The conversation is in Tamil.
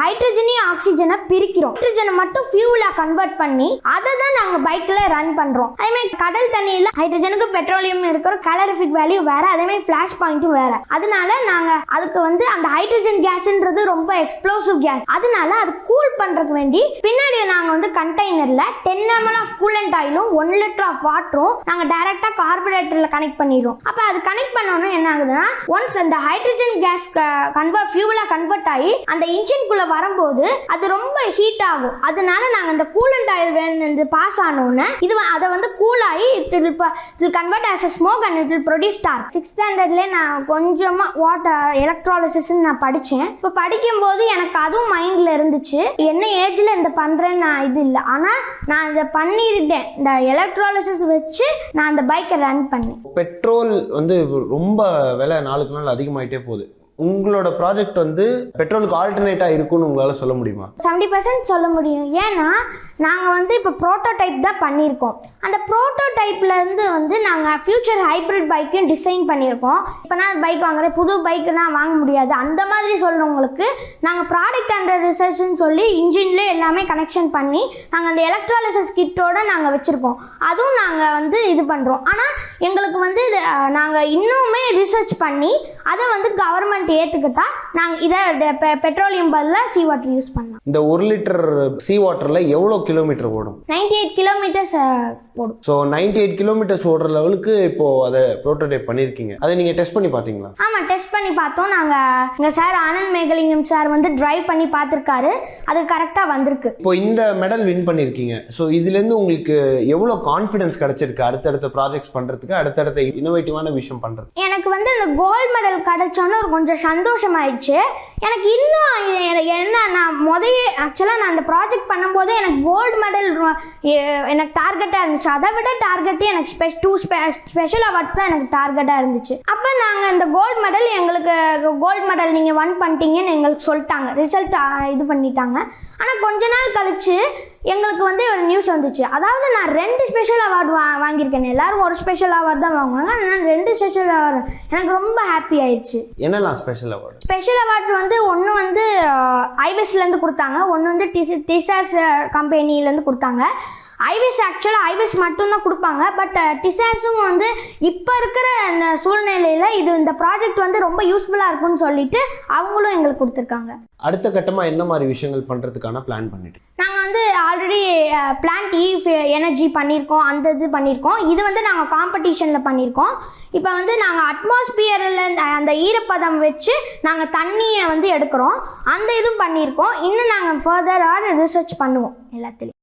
ஹைட்ரஜனையும் ஆக்சிஜனை பிரிக்கிறோம். ஹைட்ரஜனை மட்டும் ஃபியூலா கன்வெர்ட் பண்ணி அதை தான் நாங்க பைக்ல ரன் பண்றோம். அதே மாதிரி கடல் தண்ணியில ஹைட்ரஜனுக்கு பெட்ரோலியம் இருக்கிற கலரிஃபிக் வேல்யூ வேற, அதே மாதிரி ஃபிளாஷ் பாயிண்ட்டும் வேற. அதனால நாங்க அதுக்கு அந்த ஹைட்ரஜன் கேஸ்ன்றது ரொம்ப எக்ஸ்ப்ளோசிவ் கேஸ். அதனால அது கூல் பண்றதுக்கு வேண்டி பின்னாடி நாங்க கண்டெய்னர்ல 10 ml ஆஃப் கூலண்ட் ஆயிலும் 1 லிட்டர் ஆஃப் வாட்டரும் நாங்க டைரக்டா கார்பரேட்டர்ல கனெக்ட் பண்ணிடுறோம். அப்ப அது கனெக்ட் பண்ணோம்னா என்ன ஆகுதுன்னா, ஒன்ஸ் அந்த ஹைட்ரஜன் கேஸ் ஃபியூலா கன்வெர்ட் ஆகி அந்த இன்ஜின்குள்ள வரும்போது அது ரொம்ப ஹீட் ஆகும். அதனால நாங்க அந்த கூலண்ட் ஆயில் பாஸ் ஆனோன்னு அதை கூல் ஆகி it will convert as a smoke and it will produce torque. 6th standardல நான் கொஞ்சமா வாட்டர் எலக்ட்ராலிசிஸ் நான் படிச்சேன். இப்போ படிக்கும்போது எனக்கு அதுவும் மைண்ட்ல இருந்துச்சு. என்ன ஏஜ்ல இந்த பண்றேன்னு நான் இது இல்லை, ஆனா நான் இதை பண்ணிருட்டேன். இந்த எலக்ட்ராலிசிஸ் வச்சு நான் அந்த பைக்கை ரன் பண்ணேன். பெட்ரோல் ரொம்ப விலை நாளுக்கு நாள் அதிகமாயிட்டே போகுது. உங்களோட ப்ராஜெக்ட் பெட்ரோலுக்கு ஆல்டர்னேட்டா இருக்கும்னு உங்களால சொல்ல முடியுமா? 70% சொல்ல முடியும். ஏன்னா நாங்க இப்போ ப்ரோட்டோடைப் தான் பண்ணியிருக்கோம். அந்த ப்ரோட்டோடைப்ல இருந்து நாங்க ஃபியூச்சர் ஹைப்ரிட் பைக்கையும் டிசைன் பண்ணியிருக்கோம். இப்போ நான் பைக் வாங்குறேன், புது பைக்குனா வாங்க முடியாது. அந்த மாதிரி சொல்றவங்களுக்கு நாங்க ப்ராடக்ட் அண்டர் ரிசர்ச்னு சொல்லி இன்ஜின்ல எல்லாமே கனெக்ஷன் பண்ணி நாங்க அந்த எலக்ட்ராலிசிஸ் கிட்டோட நாங்க வச்சிருக்கோம். அதுவும் நாங்க இது பண்றோம். ஆனா எங்களுக்கு நாங்க இன்னுமே ரிசர்ச் பண்ணி அதை கவர்மெண்ட் ஏத்துக்கிட்டா நாங்க இதை பெட்ரோலியம் பதிலா சீ வாட்டர் யூஸ் பண்ணலாம். இந்த 1 லிட்டர் சீ வாட்டர்ல எவ்வளவு கிலோமீட்டர் ஓடும்? 98 கிலோமீட்டர்ஸ் ஓடும். ஸோ 98 கிலோமீட்டர்ஸ் ஓடுற லெவலுக்கு இப்போ அதை ப்ரோட்டோடைப் பண்ணிருக்கீங்க. அதை நீங்க டெஸ்ட் பண்ணி பாத்தீங்களா? ஆமா, டெஸ்ட் பண்ணி பார்த்தோம். எங்க sir Anand Megalingam sir drive பண்ணி பார்த்திருக்காரு. அது கரெக்டா வந்திருக்கு. இப்போ இந்த மெடல் வின் பண்ணிருக்கீங்க. ஸோ இதுல இருந்து உங்களுக்கு எவ்வளவு கான்ஃபிடன்ஸ் கிடைச்சிருக்கு அடுத்தடுத்த ப்ராஜெக்ட்ஸ் பண்றதுக்கு, அடுத்தடுத்த இன்னோவேட்டிவான விஷயம் பண்றது? எனக்கு இந்த கோல்டு மெடல் கிடைச்சோன்னு கொஞ்சம் சந்தோஷமாயிடுச்சு. எனக்கு இன்னும் என்ன, நான் ஆக்சுவலாக நான் அந்த ப்ராஜெக்ட் பண்ணும்போது எனக்கு கோல்டு மெடல் எனக்கு டார்கெட்டாக இருந்துச்சு. அதை விட டார்கெட்டு எனக்கு 2 ஸ்பெஷல் அவார்ட்ஸ் தான் எனக்கு டார்கெட்டாக இருந்துச்சு. அப்போ நாங்கள் இந்த கோல்டு மெடல் கோல்டு மெடல் நீங்கள் வின் பண்ணிட்டீங்கன்னு எங்களுக்கு சொல்லிட்டாங்க, ரிசல்ட் இது பண்ணிட்டாங்க. ஆனால் கொஞ்ச நாள் கழிச்சு எங்களுக்கு ஒரு நியூஸ் வந்துச்சு. அதாவது நான் 2 ஸ்பெஷல் அவார்டு வாங்கியிருக்கேன். எல்லாரும் ஒரு ஸ்பெஷல் அவார்டு தான் வாங்குவாங்க, நான் 2 ஸ்பெஷல் அவார்டு. எனக்கு ரொம்ப ஹாப்பி ஆயிடுச்சு. என்னெல்லாம் ஸ்பெஷல் அவார்டு? ஸ்பெஷல் அவார்ட்ஸ் ஒன்று ஐபிஎஸ்லேருந்து கொடுத்தாங்க, ஒன்று டிசாஸ் கம்பெனிலேருந்து கொடுத்தாங்க. ஐபிஎஸ் மட்டும்தான் கொடுப்பாங்க. பட் டிசாஸும் இப்போ இருக்கிற சூழ்நிலையில் இந்த ப்ராஜெக்ட் ரொம்ப யூஸ்ஃபுல்லாக இருக்கும்னு சொல்லிட்டு அவங்களும் எங்களுக்கு கொடுத்துருக்காங்க. அடுத்த கட்டமாக என்ன மாதிரி விஷயங்கள் பண்ணுறதுக்கான பிளான் பண்ணிட்டு? நாங்கள் ஆல்ரெடி பிளான்ட் எனர்ஜி பண்ணியிருக்கோம், அந்த இது பண்ணியிருக்கோம். இது நாங்கள் காம்படிஷனில் பண்ணியிருக்கோம். இப்போ நாங்கள் அட்மாஸ்பியரில் அந்த ஈரப்பதம் வச்சு நாங்கள் தண்ணியை எடுக்கிறோம். அந்த இதுவும் பண்ணியிருக்கோம். இன்னும் நாங்கள் ஃபர்தராக ரிசர்ச் பண்ணுவோம் எல்லாத்துலேயும்.